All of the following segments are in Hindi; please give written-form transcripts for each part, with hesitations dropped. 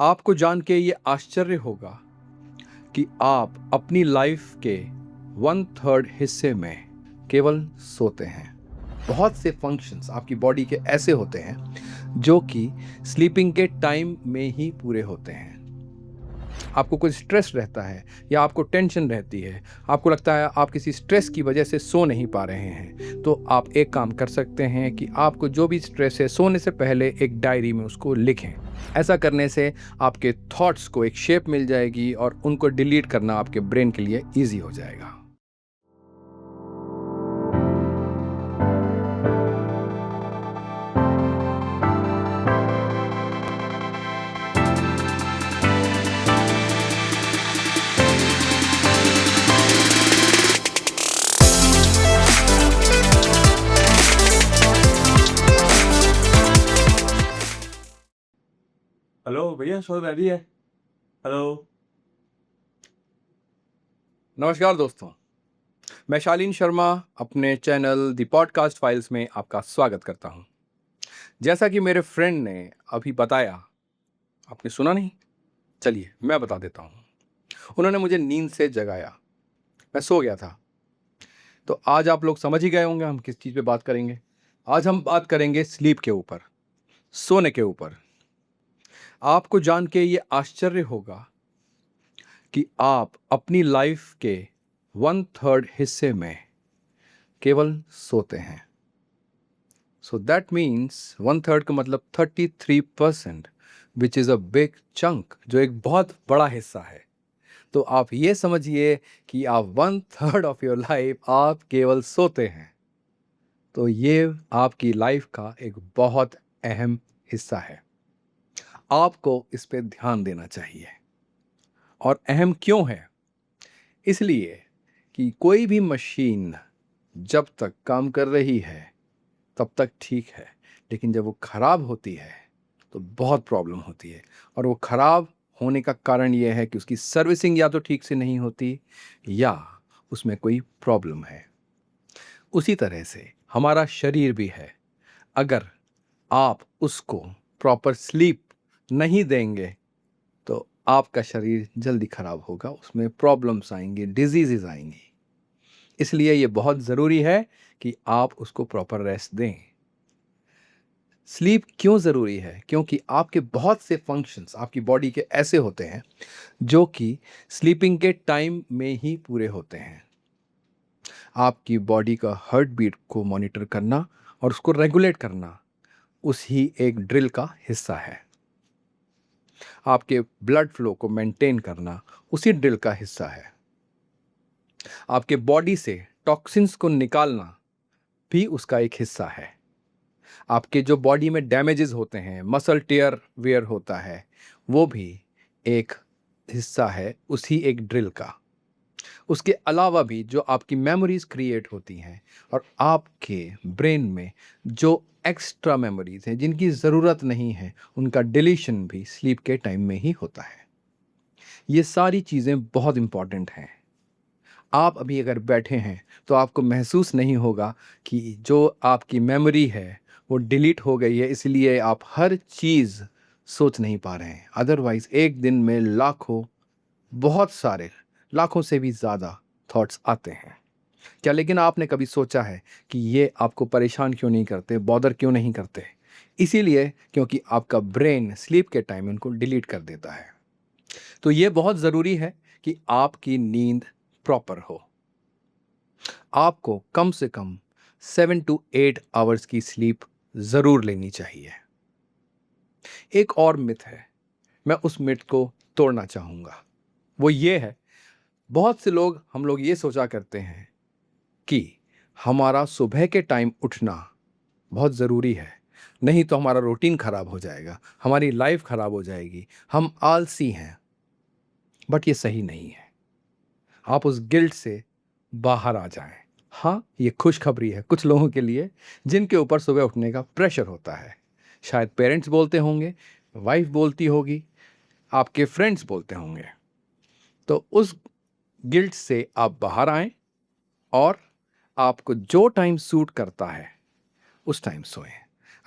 आपको जान के ये आश्चर्य होगा कि आप अपनी लाइफ के 1/3 हिस्से में केवल सोते हैं। बहुत से फंक्शंस आपकी बॉडी के ऐसे होते हैं जो कि स्लीपिंग के टाइम में ही पूरे होते हैं। आपको कोई स्ट्रेस रहता है या आपको टेंशन रहती है, आपको लगता है आप किसी स्ट्रेस की वजह से सो नहीं पा रहे हैं, तो आप एक काम कर सकते हैं कि आपको जो भी स्ट्रेस है सोने से पहले एक डायरी में उसको लिखें। ऐसा करने से आपके थॉट्स को एक शेप मिल जाएगी और उनको डिलीट करना आपके ब्रेन के लिए ईजी हो जाएगा। हेलो भैया, शो रेडी है। हेलो। नमस्कार दोस्तों, मैं शालीन शर्मा अपने चैनल द पॉडकास्ट फाइल्स में आपका स्वागत करता हूं। जैसा कि मेरे फ्रेंड ने अभी बताया, आपने सुना नहीं? चलिए मैं बता देता हूं। उन्होंने मुझे नींद से जगाया, मैं सो गया था। तो आज आप लोग समझ ही गए होंगे हम किस चीज़ पे बात करेंगे। आज हम बात करेंगे स्लीप के ऊपर, सोने के ऊपर। आपको जान के ये आश्चर्य होगा कि आप अपनी लाइफ के 1/3 हिस्से में केवल सोते हैं। सो दैट मीन्स 1/3 का मतलब 33%, which is a big chunk, जो एक बहुत बड़ा हिस्सा है। तो आप ये समझिए कि आप 1/3 ऑफ योर लाइफ आप केवल सोते हैं। तो ये आपकी लाइफ का एक बहुत अहम हिस्सा है। आपको इस पे ध्यान देना चाहिए। और अहम क्यों है? इसलिए कि कोई भी मशीन जब तक काम कर रही है तब तक ठीक है, लेकिन जब वो ख़राब होती है तो बहुत प्रॉब्लम होती है। और वो ख़राब होने का कारण ये है कि उसकी सर्विसिंग या तो ठीक से नहीं होती या उसमें कोई प्रॉब्लम है। उसी तरह से हमारा शरीर भी है। अगर आप उसको प्रॉपर स्लीप नहीं देंगे तो आपका शरीर जल्दी खराब होगा, उसमें प्रॉब्लम्स आएंगी, डिजीज़ेज़ आएंगी। इसलिए ये बहुत ज़रूरी है कि आप उसको प्रॉपर रेस्ट दें। स्लीप क्यों ज़रूरी है? क्योंकि आपके बहुत से फंक्शंस आपकी बॉडी के ऐसे होते हैं जो कि स्लीपिंग के टाइम में ही पूरे होते हैं। आपकी बॉडी का हार्ट बीट को मॉनिटर करना और उसको रेगुलेट करना उसी एक ड्रिल का हिस्सा है। आपके ब्लड फ्लो को मेंटेन करना उसी ड्रिल का हिस्सा है। आपके बॉडी से टॉक्सिन्स को निकालना भी उसका एक हिस्सा है। आपके जो बॉडी में डैमेजेस होते हैं, मसल टेयर वेयर होता है, वो भी एक हिस्सा है उसी एक ड्रिल का। उसके अलावा भी जो आपकी मेमोरीज क्रिएट होती हैं और आपके ब्रेन में जो एक्स्ट्रा मेमोरीज हैं जिनकी ज़रूरत नहीं है, उनका डिलीशन भी स्लीप के टाइम में ही होता है। ये सारी चीज़ें बहुत इम्पॉर्टेंट हैं। आप अभी अगर बैठे हैं तो आपको महसूस नहीं होगा कि जो आपकी मेमोरी है वो डिलीट हो गई है, इसलिए आप हर चीज़ सोच नहीं पा रहे हैं। अदरवाइज़ एक दिन में लाखों, बहुत सारे, लाखों से भी ज़्यादा थॉट्स आते हैं। क्या लेकिन आपने कभी सोचा है कि ये आपको परेशान क्यों नहीं करते, बॉदर क्यों नहीं करते? इसीलिए क्योंकि आपका ब्रेन स्लीप के टाइम उनको डिलीट कर देता है। तो ये बहुत ज़रूरी है कि आपकी नींद प्रॉपर हो। आपको कम से कम 7 टू 8 आवर्स की स्लीप ज़रूर लेनी चाहिए। एक और मिथ है, मैं उस मिथ को तोड़ना चाहूँगा। वो ये है, बहुत से लोग हम लोग ये सोचा करते हैं कि हमारा सुबह के टाइम उठना बहुत ज़रूरी है, नहीं तो हमारा रूटीन ख़राब हो जाएगा, हमारी लाइफ ख़राब हो जाएगी, हम आलसी हैं। बट ये सही नहीं है। आप उस गिल्ट से बाहर आ जाएं। हाँ, ये खुशखबरी है कुछ लोगों के लिए जिनके ऊपर सुबह उठने का प्रेशर होता है। शायद पेरेंट्स बोलते होंगे, वाइफ बोलती होगी, आपके फ्रेंड्स बोलते होंगे। तो उस गिल्ट से आप बाहर आएं और आपको जो टाइम सूट करता है उस टाइम सोएं।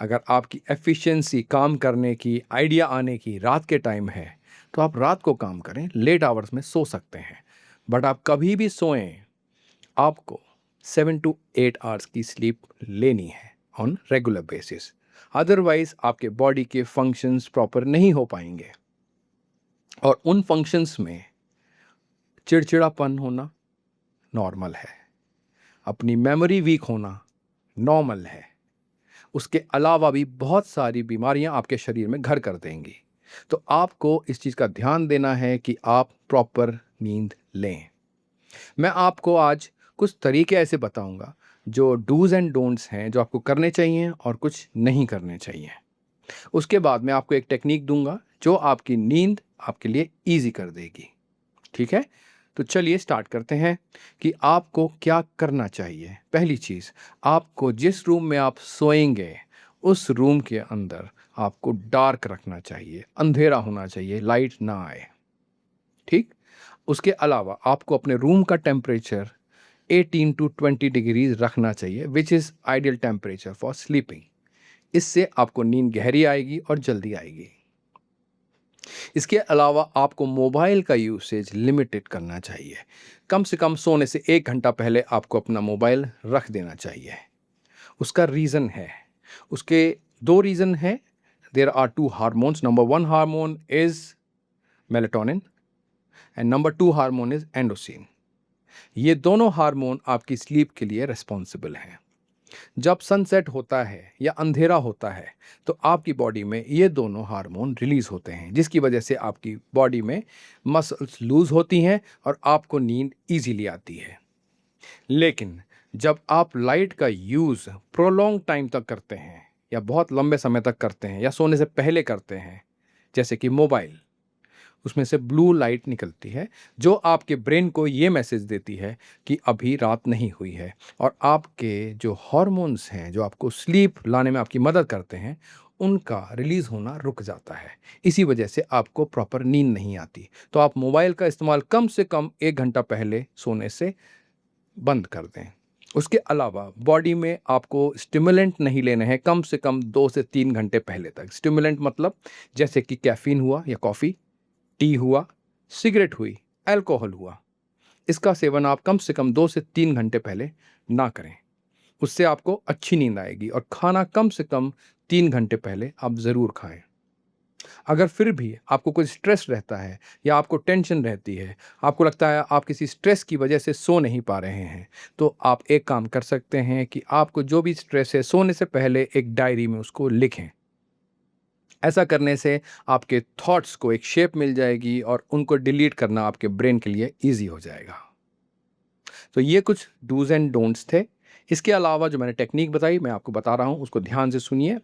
अगर आपकी एफिशिएंसी काम करने की, आइडिया आने की रात के टाइम है, तो आप रात को काम करें, लेट आवर्स में सो सकते हैं। बट आप कभी भी सोएं, आपको 7 to 8 आवर्स की स्लीप लेनी है ऑन रेगुलर बेसिस। अदरवाइज आपके बॉडी के फंक्शंस प्रॉपर नहीं हो पाएंगे, और उन फंक्शंस में चिड़चिड़ापन होना नॉर्मल है, अपनी मेमोरी वीक होना नॉर्मल है, उसके अलावा भी बहुत सारी बीमारियां आपके शरीर में घर कर देंगी। तो आपको इस चीज़ का ध्यान देना है कि आप प्रॉपर नींद लें। मैं आपको आज कुछ तरीके ऐसे बताऊंगा जो डूज एंड डोंट्स हैं, जो आपको करने चाहिए और कुछ नहीं करने चाहिए। उसके बाद मैं आपको एक टेक्निक दूंगा जो आपकी नींद आपके लिए ईजी कर देगी। ठीक है, तो चलिए स्टार्ट करते हैं कि आपको क्या करना चाहिए। पहली चीज़, आपको जिस रूम में आप सोएंगे उस रूम के अंदर आपको डार्क रखना चाहिए, अंधेरा होना चाहिए, लाइट ना आए। ठीक, उसके अलावा आपको अपने रूम का टेम्परेचर 18 to 20 डिग्रीज रखना चाहिए, which is ideal temperature for sleeping. इससे आपको नींद गहरी आएगी और जल्दी आएगी। इसके अलावा आपको मोबाइल का यूसेज लिमिटेड करना चाहिए। कम से कम सोने से 1 घंटा पहले आपको अपना मोबाइल रख देना चाहिए। उसका रीज़न है, उसके 2 रीज़न हैं। There are 2 hormones. Number 1 hormone is melatonin and number 2 hormone is एंडोसिन। ये दोनों हार्मोन आपकी स्लीप के लिए रिस्पॉन्सिबल हैं। जब सनसेट होता है या अंधेरा होता है तो आपकी बॉडी में ये दोनों हार्मोन रिलीज होते हैं, जिसकी वजह से आपकी बॉडी में मसल्स लूज होती हैं और आपको नींद इजीली आती है। लेकिन जब आप लाइट का यूज़ प्रोलॉन्ग टाइम तक करते हैं या बहुत लंबे समय तक करते हैं या सोने से पहले करते हैं, जैसे कि मोबाइल, उसमें से ब्लू लाइट निकलती है जो आपके ब्रेन को ये मैसेज देती है कि अभी रात नहीं हुई है, और आपके जो हार्मोन्स हैं जो आपको स्लीप लाने में आपकी मदद करते हैं उनका रिलीज़ होना रुक जाता है। इसी वजह से आपको प्रॉपर नींद नहीं आती। तो आप मोबाइल का इस्तेमाल कम से कम 1 घंटा पहले सोने से बंद कर दें। उसके अलावा बॉडी में आपको स्टिमुलेंट नहीं लेने हैं कम से कम 2 से 3 घंटे पहले तक। स्टिमुलेंट मतलब जैसे कि कैफ़ीन हुआ या कॉफ़ी, टी हुआ, सिगरेट हुई, अल्कोहल हुआ, इसका सेवन आप कम से कम 2 से 3 घंटे पहले ना करें। उससे आपको अच्छी नींद आएगी। और खाना कम से कम 3 घंटे पहले आप ज़रूर खाएं। अगर फिर भी आपको कोई स्ट्रेस रहता है या आपको टेंशन रहती है, आपको लगता है आप किसी स्ट्रेस की वजह से सो नहीं पा रहे हैं, तो आप एक काम कर सकते हैं कि आपको जो भी स्ट्रेस है सोने से पहले एक डायरी में उसको लिखें। ऐसा करने से आपके थॉट्स को एक शेप मिल जाएगी और उनको डिलीट करना आपके ब्रेन के लिए ईजी हो जाएगा। तो ये कुछ डूज एंड डोंट्स थे। इसके अलावा जो मैंने टेक्निक बताई मैं आपको बता रहा हूँ, उसको ध्यान से सुनिए।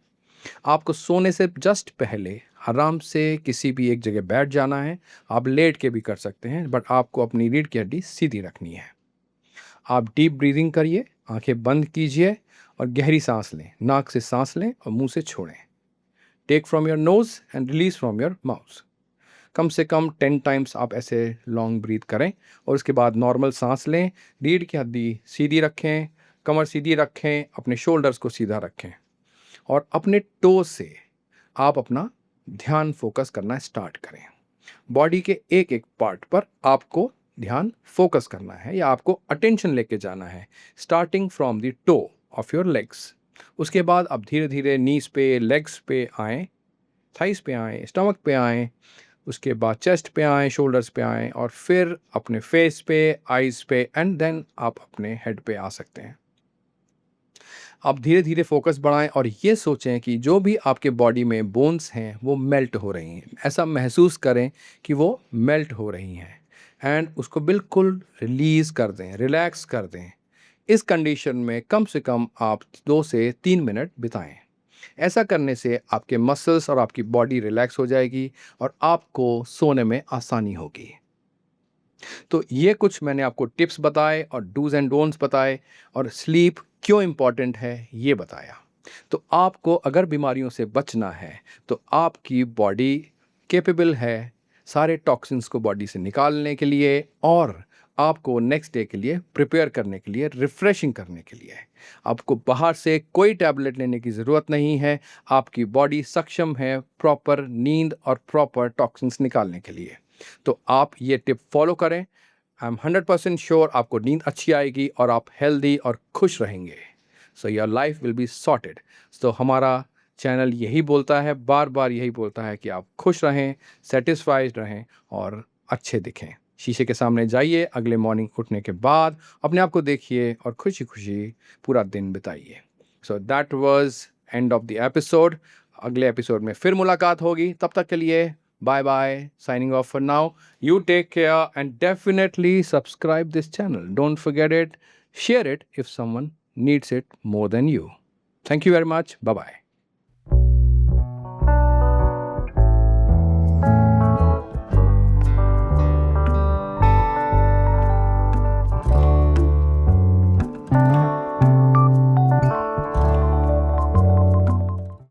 आपको सोने से जस्ट पहले आराम से किसी भी एक जगह बैठ जाना है। आप लेट के भी कर सकते हैं, बट आपको अपनी रीढ़ की हड्डी सीधी रखनी है। आप डीप ब्रीदिंग करिए, आंखें बंद कीजिए और गहरी सांस लें। नाक से सांस लें और मुंह से छोड़ें। Take from your nose and release from your mouth. कम से कम 10 टाइम्स आप ऐसे लॉन्ग ब्रीथ करें और उसके बाद नॉर्मल सांस लें। रीढ़ की हड्डी सीधी रखें, कमर सीधी रखें, अपने शोल्डर्स को सीधा रखें और अपने टो से आप अपना ध्यान फोकस करना स्टार्ट करें। बॉडी के एक एक पार्ट पर आपको ध्यान फोकस करना है या आपको अटेंशन लेके जाना है, starting from the toe of your legs. उसके बाद आप धीरे धीरे नीज पे, लेग्स पे आएँ, थाइस पे आएँ, स्टमक पे आएँ, उसके बाद चेस्ट पे आएँ, शोल्डर्स पे आएँ और फिर अपने फेस पे, आइज़ पे एंड देन आप अपने हेड पे आ सकते हैं। आप धीरे धीरे फोकस बढ़ाएं और ये सोचें कि जो भी आपके बॉडी में बोन्स हैं वो मेल्ट हो रही हैं। ऐसा महसूस करें कि वो मेल्ट हो रही हैं एंड उसको बिल्कुल रिलीज़ कर दें, रिलैक्स कर दें। इस कंडीशन में कम से कम आप 2 से 3 मिनट बिताएं। ऐसा करने से आपके मसल्स और आपकी बॉडी रिलैक्स हो जाएगी और आपको सोने में आसानी होगी। तो ये कुछ मैंने आपको टिप्स बताए और डूज एंड डोंट्स बताए और स्लीप क्यों इम्पॉर्टेंट है ये बताया। तो आपको अगर बीमारियों से बचना है तो आपकी बॉडी कैपेबल है सारे टॉक्सिन्स को बॉडी से निकालने के लिए, और आपको नेक्स्ट डे के लिए प्रिपेयर करने के लिए, रिफ्रेशिंग करने के लिए है। आपको बाहर से कोई टैबलेट लेने की ज़रूरत नहीं है। आपकी बॉडी सक्षम है प्रॉपर नींद और प्रॉपर टॉक्सिन्स निकालने के लिए। तो आप ये टिप फॉलो करें। आई एम 100% श्योर आपको नींद अच्छी आएगी और आप हेल्दी और खुश रहेंगे। So your life will be sorted. तो हमारा चैनल यही बोलता है, बार बार यही बोलता है कि आप खुश रहें, सेटिस्फाइड रहें और अच्छे दिखें। शीशे के सामने जाइए, अगले मॉर्निंग उठने के बाद अपने आप को देखिए और खुशी खुशी पूरा दिन बिताइए। So that was end of the episode. अगले एपिसोड में फिर मुलाकात होगी। तब तक के लिए bye bye, signing off for now. You take care and definitely subscribe this channel. Don't forget it. Share it if someone needs it more than you. Thank you very much. Bye bye.